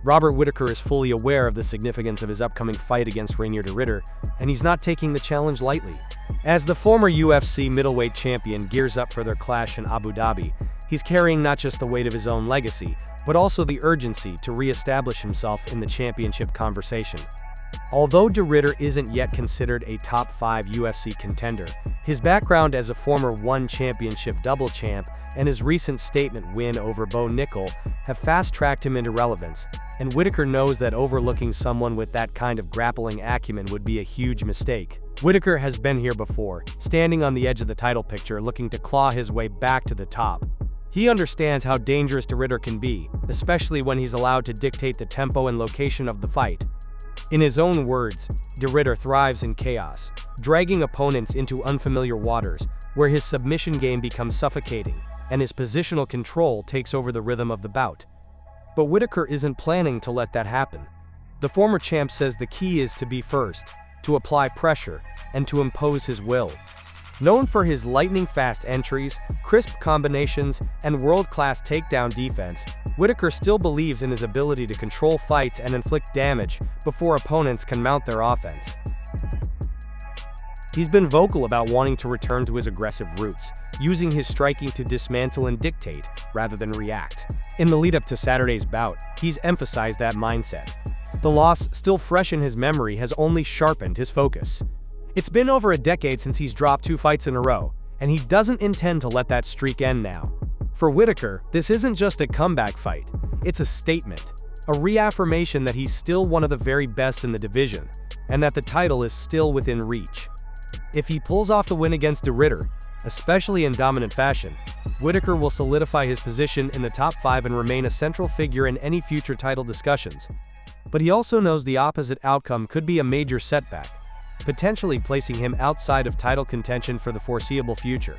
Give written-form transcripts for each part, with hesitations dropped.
Robert Whittaker is fully aware of the significance of his upcoming fight against Reineer de Ridder, and he's not taking the challenge lightly. As the former UFC middleweight champion gears up for their clash in Abu Dhabi, he's carrying not just the weight of his own legacy, but also the urgency to re-establish himself in the championship conversation. Although de Ridder isn't yet considered a top 5 UFC contender, his background as a former One Championship double champ and his recent statement win over Bo Nickel have fast-tracked him into relevance, and Whittaker knows that overlooking someone with that kind of grappling acumen would be a huge mistake. Whittaker has been here before, standing on the edge of the title picture looking to claw his way back to the top. He understands how dangerous de Ridder can be, especially when he's allowed to dictate the tempo and location of the fight. In his own words, de Ridder thrives in chaos, dragging opponents into unfamiliar waters, where his submission game becomes suffocating, and his positional control takes over the rhythm of the bout. But Whittaker isn't planning to let that happen. The former champ says the key is to be first, to apply pressure, and to impose his will. Known for his lightning-fast entries, crisp combinations, and world-class takedown defense, Whittaker still believes in his ability to control fights and inflict damage before opponents can mount their offense. He's been vocal about wanting to return to his aggressive roots, using his striking to dismantle and dictate, rather than react. In the lead-up to Saturday's bout, he's emphasized that mindset. The loss, still fresh in his memory, has only sharpened his focus. It's been over a decade since he's dropped 2 fights in a row, and he doesn't intend to let that streak end now. For Whittaker, this isn't just a comeback fight, it's a statement, a reaffirmation that he's still one of the very best in the division, and that the title is still within reach. If he pulls off the win against de Ridder, especially in dominant fashion, Whittaker will solidify his position in the top 5 and remain a central figure in any future title discussions. But he also knows the opposite outcome could be a major setback, potentially placing him outside of title contention for the foreseeable future.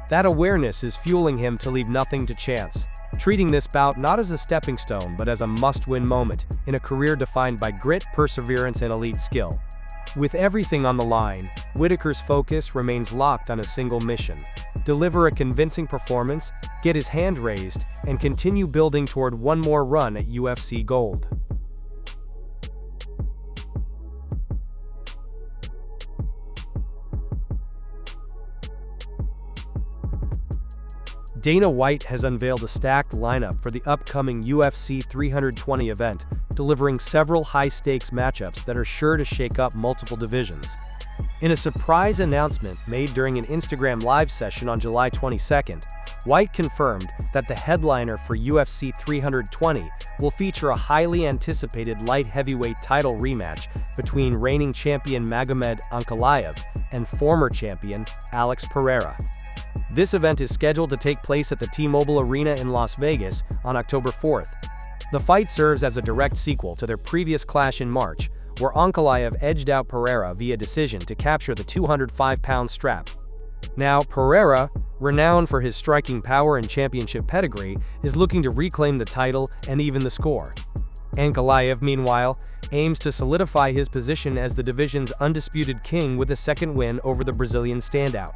That awareness is fueling him to leave nothing to chance, treating this bout not as a stepping stone but as a must-win moment in a career defined by grit, perseverance, and elite skill. With everything on the line, Whittaker's focus remains locked on a single mission: deliver a convincing performance, get his hand raised, and continue building toward one more run at UFC Gold. Dana White has unveiled a stacked lineup for the upcoming UFC 320 event, delivering several high-stakes matchups that are sure to shake up multiple divisions. In a surprise announcement made during an Instagram live session on July 22nd, White confirmed that the headliner for UFC 320 will feature a highly anticipated light heavyweight title rematch between reigning champion Magomed Ankalaev and former champion Alex Pereira. This event is scheduled to take place at the T-Mobile Arena in Las Vegas on October 4th. The fight serves as a direct sequel to their previous clash in March, where Ankalaev edged out Pereira via decision to capture the 205-pound strap. Now, Pereira, renowned for his striking power and championship pedigree, is looking to reclaim the title and even the score. Ankalaev, meanwhile, aims to solidify his position as the division's undisputed king with a second win over the Brazilian standout.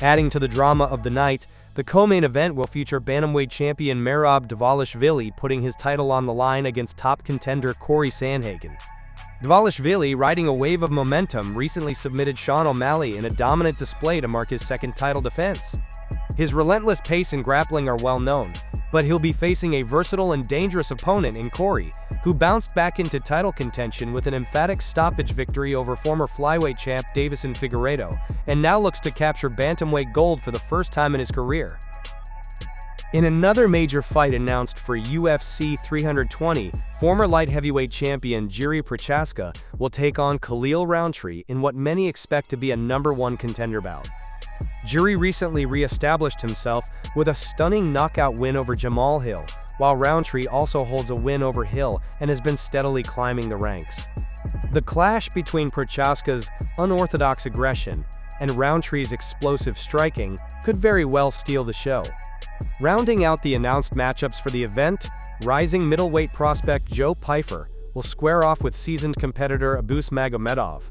Adding to the drama of the night, the co-main event will feature bantamweight champion Merab Dvalishvili putting his title on the line against top contender Corey Sandhagen. Dvalishvili, riding a wave of momentum, recently submitted Shawn O'Malley in a dominant display to mark his second title defense. His relentless pace and grappling are well known, but he'll be facing a versatile and dangerous opponent in Corey, who bounced back into title contention with an emphatic stoppage victory over former flyweight champ Davison Figueiredo, and now looks to capture bantamweight gold for the first time in his career. In another major fight announced for UFC 320, former light heavyweight champion Jiří Procházka will take on Khalil Rountree in what many expect to be a #1 contender bout. Jiří recently re-established himself with a stunning knockout win over Jamal Hill, while Rountree also holds a win over Hill and has been steadily climbing the ranks. The clash between Procházka's unorthodox aggression and Rountree's explosive striking could very well steal the show. Rounding out the announced matchups for the event, rising middleweight prospect Joe Pyfer will square off with seasoned competitor Abus Magomedov.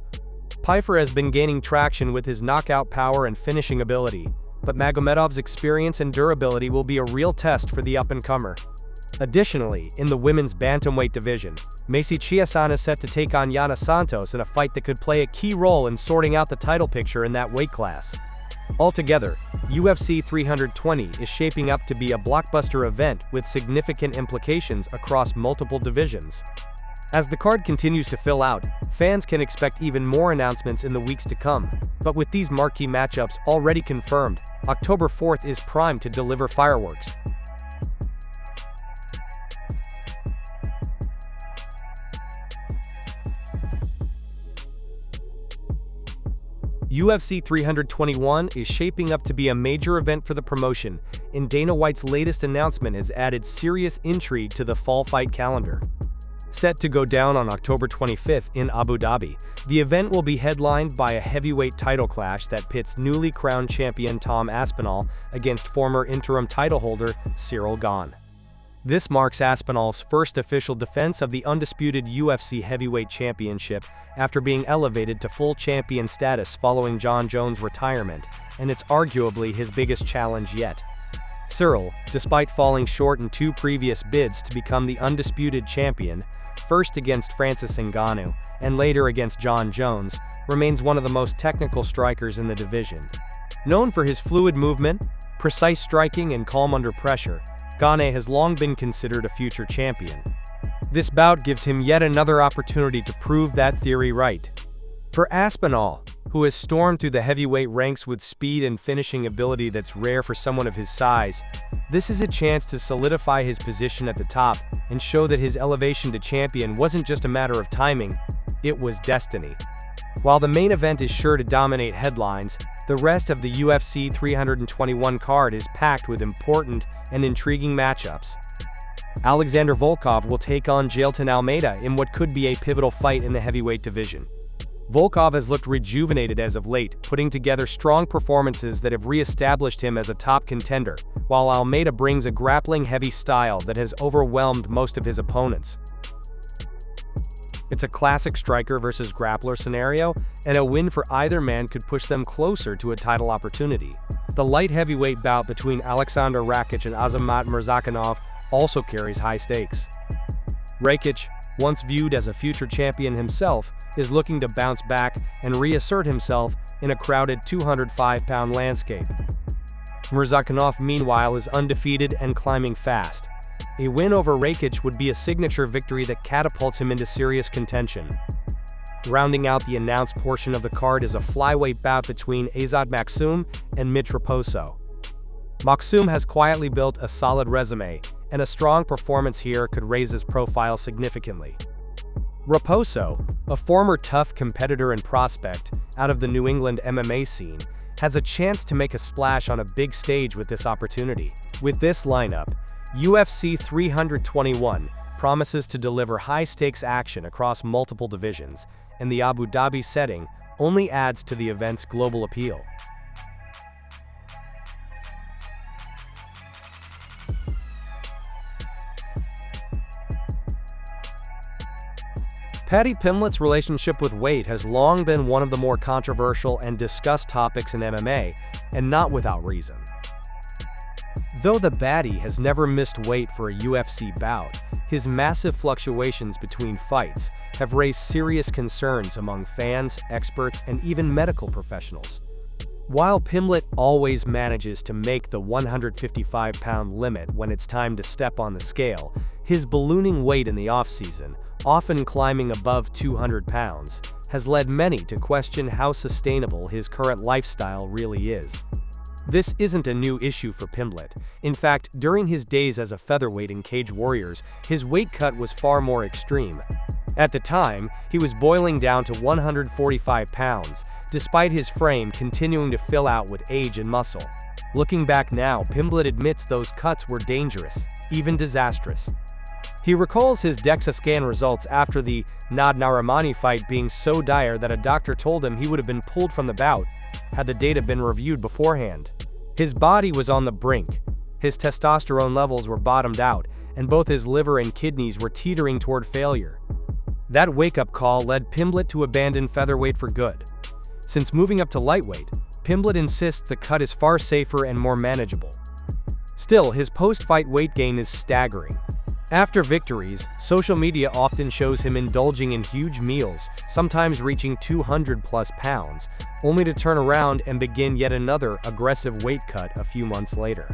Pyfer has been gaining traction with his knockout power and finishing ability, but Magomedov's experience and durability will be a real test for the up-and-comer. Additionally, in the women's bantamweight division, Macy Chiasson is set to take on Yana Santos in a fight that could play a key role in sorting out the title picture in that weight class. Altogether, UFC 320 is shaping up to be a blockbuster event with significant implications across multiple divisions. As the card continues to fill out, fans can expect even more announcements in the weeks to come. But with these marquee matchups already confirmed, October 4th is primed to deliver fireworks. UFC 321 is shaping up to be a major event for the promotion, and Dana White's latest announcement has added serious intrigue to the fall fight calendar. Set to go down on October 25th in Abu Dhabi, the event will be headlined by a heavyweight title clash that pits newly crowned champion Tom Aspinall against former interim title holder Ciryl Gane. This marks Aspinall's first official defense of the undisputed UFC heavyweight championship after being elevated to full champion status following Jon Jones' retirement, and it's arguably his biggest challenge yet. Ciryl, despite falling short in 2 previous bids to become the undisputed champion, first against Francis Ngannou and later against Jon Jones, remains one of the most technical strikers in the division. Known for his fluid movement, precise striking, and calm under pressure, Gane has long been considered a future champion. This bout gives him yet another opportunity to prove that theory right. For Aspinall, who has stormed through the heavyweight ranks with speed and finishing ability that's rare for someone of his size, this is a chance to solidify his position at the top and show that his elevation to champion wasn't just a matter of timing, it was destiny. While the main event is sure to dominate headlines, the rest of the UFC 321 card is packed with important and intriguing matchups. Alexander Volkov will take on Jailton Almeida in what could be a pivotal fight in the heavyweight division. Volkov has looked rejuvenated as of late, putting together strong performances that have re-established him as a top contender, while Almeida brings a grappling-heavy style that has overwhelmed most of his opponents. It's a classic striker versus grappler scenario, and a win for either man could push them closer to a title opportunity. The light heavyweight bout between Aleksandar Rakic and Azamat Murzakanov also carries high stakes. Rakic, once viewed as a future champion himself, is looking to bounce back and reassert himself in a crowded 205-pound landscape. Murzakanov, meanwhile, is undefeated and climbing fast. A win over Rakic would be a signature victory that catapults him into serious contention. Rounding out the announced portion of the card is a flyweight bout between Azat Maksum and Mitch Raposo. Maksum has quietly built a solid resume, and a strong performance here could raise his profile significantly. Raposo, a former tough competitor and prospect out of the New England MMA scene, has a chance to make a splash on a big stage with this opportunity. With this lineup, UFC 321 promises to deliver high-stakes action across multiple divisions, and the Abu Dhabi setting only adds to the event's global appeal. Paddy Pimblett's relationship with weight has long been one of the more controversial and discussed topics in MMA, and not without reason. Though the baddie has never missed weight for a UFC bout, his massive fluctuations between fights have raised serious concerns among fans, experts, and even medical professionals. While Pimblett always manages to make the 155-pound limit when it's time to step on the scale, his ballooning weight in the offseason, often climbing above 200 pounds, has led many to question how sustainable his current lifestyle really is. This isn't a new issue for Pimblett. In fact, during his days as a featherweight in Cage Warriors, his weight cut was far more extreme. At the time, he was boiling down to 145 pounds, despite his frame continuing to fill out with age and muscle. Looking back now, Pimblett admits those cuts were dangerous, even disastrous. He recalls his DEXA scan results after the Nad Narimani fight being so dire that a doctor told him he would have been pulled from the bout had the data been reviewed beforehand. His body was on the brink, his testosterone levels were bottomed out, and both his liver and kidneys were teetering toward failure. That wake-up call led Pimblett to abandon featherweight for good. Since moving up to lightweight, Pimblett insists the cut is far safer and more manageable. Still, his post-fight weight gain is staggering. After victories, social media often shows him indulging in huge meals, sometimes reaching 200+ pounds, only to turn around and begin yet another aggressive weight cut a few months later.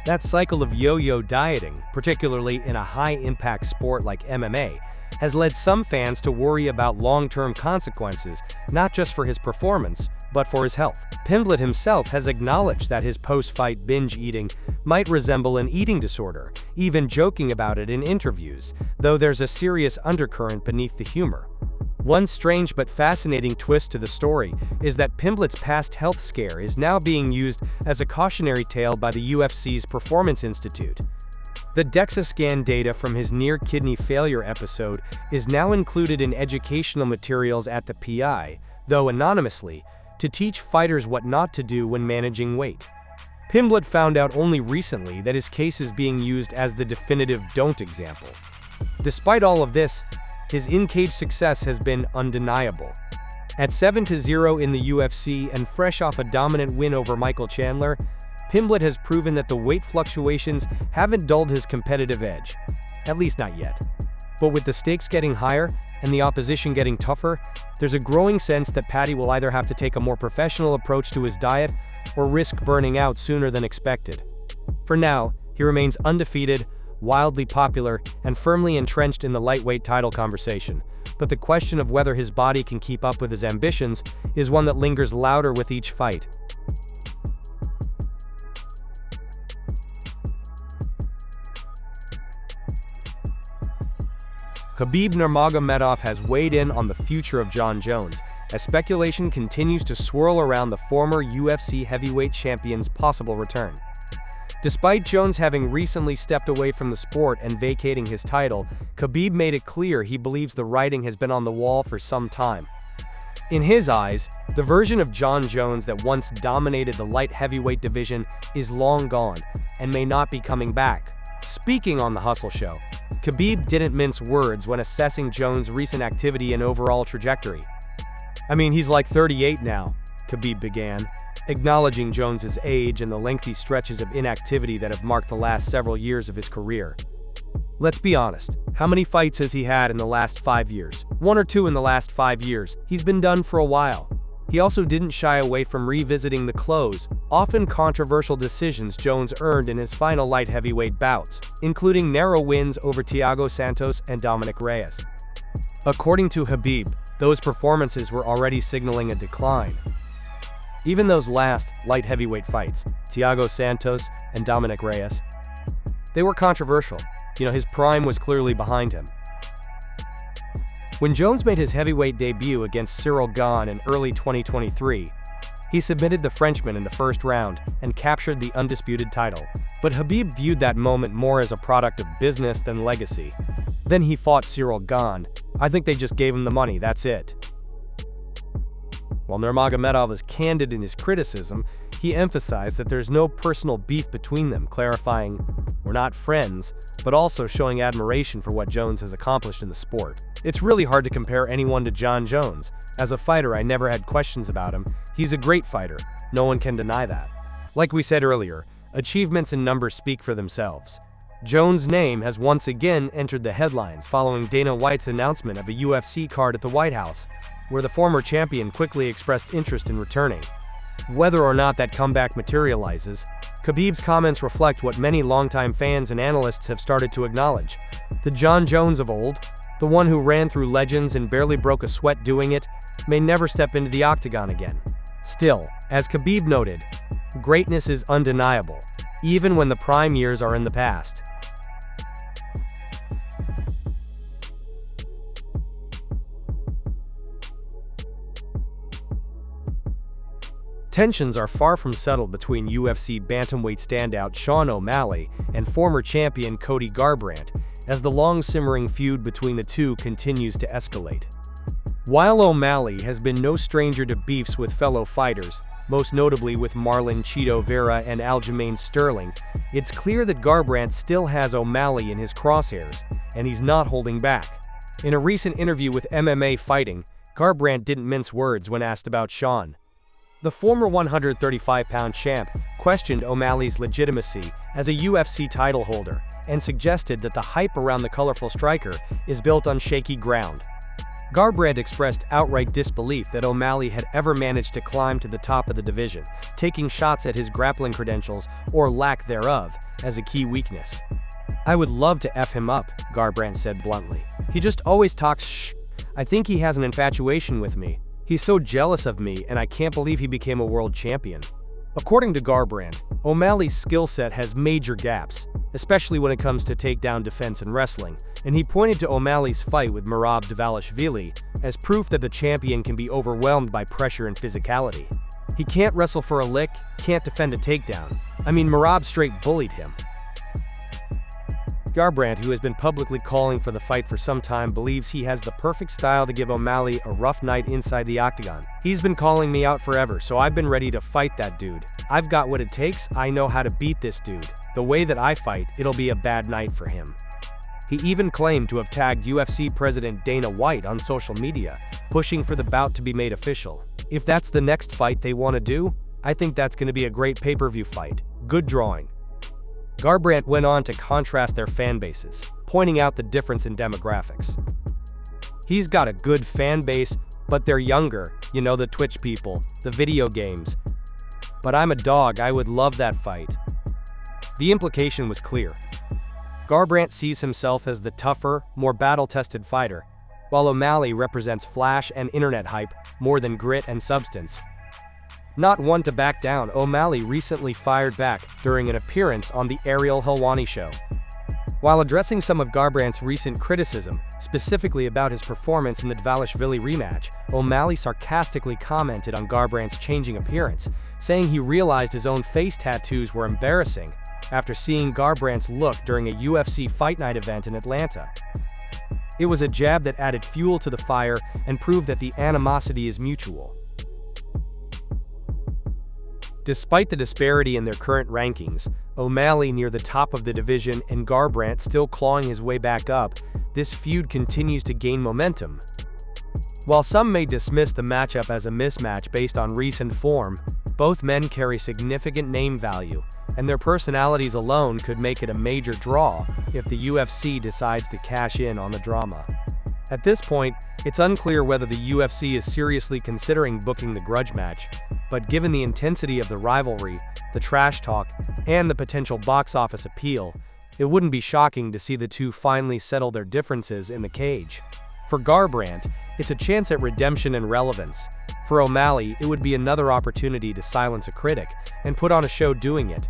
That cycle of yo-yo dieting, particularly in a high-impact sport like MMA, has led some fans to worry about long-term consequences, not just for his performance, but for his health. Pimblett himself has acknowledged that his post-fight binge eating might resemble an eating disorder, even joking about it in interviews, though there's a serious undercurrent beneath the humor. One strange but fascinating twist to the story is that Pimblett's past health scare is now being used as a cautionary tale by the UFC's Performance Institute. The DEXA scan data from his near-kidney failure episode is now included in educational materials at the PI, though anonymously, to teach fighters what not to do when managing weight. Pimblett found out only recently that his case is being used as the definitive don't example. Despite all of this, his in-cage success has been undeniable. At 7-0 in the UFC and fresh off a dominant win over Michael Chandler, Pimblett has proven that the weight fluctuations haven't dulled his competitive edge. At least not yet. But with the stakes getting higher and the opposition getting tougher, there's a growing sense that Paddy will either have to take a more professional approach to his diet or risk burning out sooner than expected. For now, he remains undefeated, wildly popular, and firmly entrenched in the lightweight title conversation. But the question of whether his body can keep up with his ambitions is one that lingers louder with each fight. Khabib Nurmagomedov has weighed in on the future of Jon Jones, as speculation continues to swirl around the former UFC heavyweight champion's possible return. Despite Jones having recently stepped away from the sport and vacating his title, Khabib made it clear he believes the writing has been on the wall for some time. In his eyes, the version of Jon Jones that once dominated the light heavyweight division is long gone and may not be coming back. Speaking on The Hustle Show, Khabib didn't mince words when assessing Jones' recent activity and overall trajectory. "I mean, he's like 38 now," Khabib began, acknowledging Jones's age and the lengthy stretches of inactivity that have marked the last several years of his career. "Let's be honest, how many fights has he had in the last 5 years? 1 or 2 in the last 5 years. He's been done for a while." He also didn't shy away from revisiting the close, often controversial decisions Jones earned in his final light heavyweight bouts, including narrow wins over Thiago Santos and Dominic Reyes. According to Khabib, those performances were already signaling a decline. Even those last light heavyweight fights, Thiago Santos and Dominic Reyes, they were controversial. His prime was clearly behind him. When Jones made his heavyweight debut against Ciryl Gane in early 2023, he submitted the Frenchman in the first round and captured the undisputed title. But Khabib viewed that moment more as a product of business than legacy. Then he fought Ciryl Gane. "I think they just gave him the money, that's it." While Nurmagomedov was candid in his criticism, he emphasized that there's no personal beef between them, clarifying, "We're not friends," but also showing admiration for what Jones has accomplished in the sport. "It's really hard to compare anyone to Jon Jones. As a fighter, I never had questions about him. He's a great fighter. No one can deny that." Like we said earlier, achievements and numbers speak for themselves. Jones' name has once again entered the headlines following Dana White's announcement of a UFC card at the White House, where the former champion quickly expressed interest in returning. Whether or not that comeback materializes, Khabib's comments reflect what many longtime fans and analysts have started to acknowledge. The Jon Jones of old, the one who ran through legends and barely broke a sweat doing it, may never step into the octagon again. Still, as Khabib noted, greatness is undeniable, even when the prime years are in the past. Tensions are far from settled between UFC bantamweight standout Sean O'Malley and former champion Cody Garbrandt, as the long-simmering feud between the two continues to escalate. While O'Malley has been no stranger to beefs with fellow fighters, most notably with Marlon Chito Vera and Aljamain Sterling, it's clear that Garbrandt still has O'Malley in his crosshairs, and he's not holding back. In a recent interview with MMA Fighting, Garbrandt didn't mince words when asked about Shawn. The former 135-pound champ questioned O'Malley's legitimacy as a UFC title holder and suggested that the hype around the colorful striker is built on shaky ground. Garbrandt expressed outright disbelief that O'Malley had ever managed to climb to the top of the division, taking shots at his grappling credentials, or lack thereof, as a key weakness. "I would love to F him up," Garbrandt said bluntly. "He just always talks shh. I think he has an infatuation with me. He's so jealous of me, and I can't believe he became a world champion." According to Garbrandt, O'Malley's skill set has major gaps, especially when it comes to takedown defense and wrestling, and he pointed to O'Malley's fight with Merab Dvalishvili as proof that the champion can be overwhelmed by pressure and physicality. "He can't wrestle for a lick, can't defend a takedown. I mean, Merab straight bullied him." Garbrandt, who has been publicly calling for the fight for some time, believes he has the perfect style to give O'Malley a rough night inside the octagon. "He's been calling me out forever, so I've been ready to fight that dude. I've got what it takes, I know how to beat this dude. The way that I fight, it'll be a bad night for him." He even claimed to have tagged UFC President Dana White on social media, pushing for the bout to be made official. "If that's the next fight they want to do, I think that's going to be a great pay-per-view fight. Good drawing." Garbrandt went on to contrast their fan bases, pointing out the difference in demographics. "He's got a good fan base, but they're younger, you know, the Twitch people, the video games. But I'm a dog, I would love that fight." The implication was clear. Garbrandt sees himself as the tougher, more battle-tested fighter, while O'Malley represents flash and internet hype more than grit and substance. Not one to back down, O'Malley recently fired back during an appearance on the Ariel Helwani show. While addressing some of Garbrandt's recent criticism, specifically about his performance in the Dvalishvili rematch, O'Malley sarcastically commented on Garbrandt's changing appearance, saying he realized his own face tattoos were embarrassing after seeing Garbrandt's look during a UFC Fight Night event in Atlanta. It was a jab that added fuel to the fire and proved that the animosity is mutual. Despite the disparity in their current rankings, O'Malley near the top of the division and Garbrandt still clawing his way back up, this feud continues to gain momentum. While some may dismiss the matchup as a mismatch based on recent form, both men carry significant name value, and their personalities alone could make it a major draw if the UFC decides to cash in on the drama. At this point, it's unclear whether the UFC is seriously considering booking the grudge match, but given the intensity of the rivalry, the trash talk, and the potential box office appeal, it wouldn't be shocking to see the two finally settle their differences in the cage. For Garbrandt, it's a chance at redemption and relevance. For O'Malley, it would be another opportunity to silence a critic and put on a show doing it.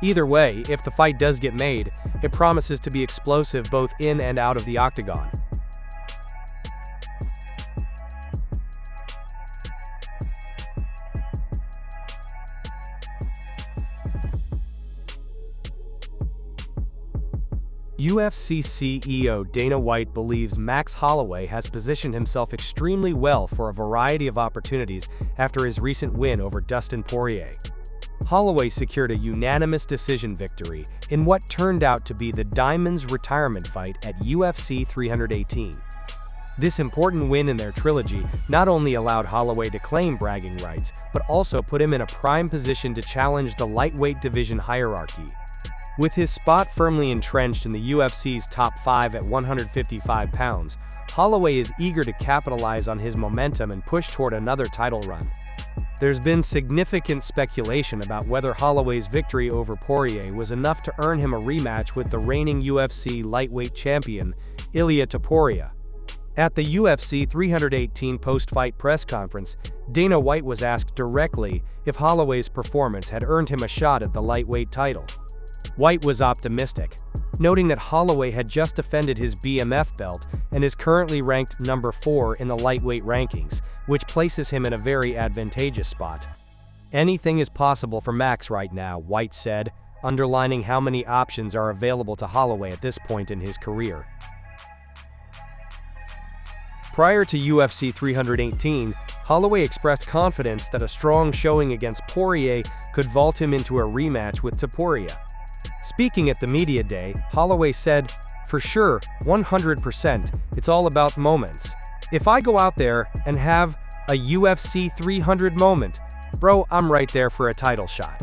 Either way, if the fight does get made, it promises to be explosive both in and out of the octagon. UFC CEO Dana White believes Max Holloway has positioned himself extremely well for a variety of opportunities after his recent win over Dustin Poirier. Holloway secured a unanimous decision victory in what turned out to be the Diamond's retirement fight at UFC 318. This important win in their trilogy not only allowed Holloway to claim bragging rights, but also put him in a prime position to challenge the lightweight division hierarchy. With his spot firmly entrenched in the UFC's top 5 at 155 pounds, Holloway is eager to capitalize on his momentum and push toward another title run. There's been significant speculation about whether Holloway's victory over Poirier was enough to earn him a rematch with the reigning UFC lightweight champion, Ilia Topuria. At the UFC 318 post-fight press conference, Dana White was asked directly if Holloway's performance had earned him a shot at the lightweight title. White was optimistic, noting that Holloway had just defended his BMF belt and is currently ranked number 4 in the lightweight rankings, which places him in a very advantageous spot. "Anything is possible for Max right now," White said, underlining how many options are available to Holloway at this point in his career. Prior to UFC 318, Holloway expressed confidence that a strong showing against Poirier could vault him into a rematch with Topuria. Speaking at the media day, Holloway said, "For sure, 100%, it's all about moments. If I go out there and have a UFC 300 moment, bro, I'm right there for a title shot."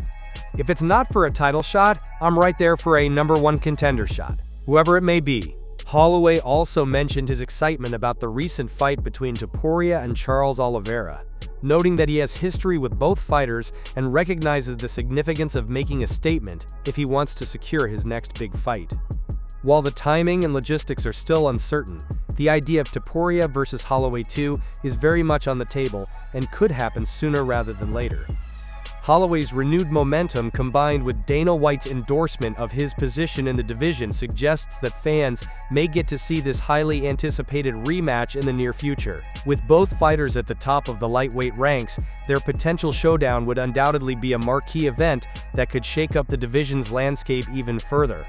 If it's not for a title shot, I'm right there for a #1 contender shot, whoever it may be. Holloway also mentioned his excitement about the recent fight between Topuria and Charles Oliveira, noting that he has history with both fighters and recognizes the significance of making a statement if he wants to secure his next big fight. While the timing and logistics are still uncertain, the idea of Topuria versus Holloway 2 is very much on the table and could happen sooner rather than later. Holloway's renewed momentum combined with Dana White's endorsement of his position in the division suggests that fans may get to see this highly anticipated rematch in the near future. With both fighters at the top of the lightweight ranks, their potential showdown would undoubtedly be a marquee event that could shake up the division's landscape even further.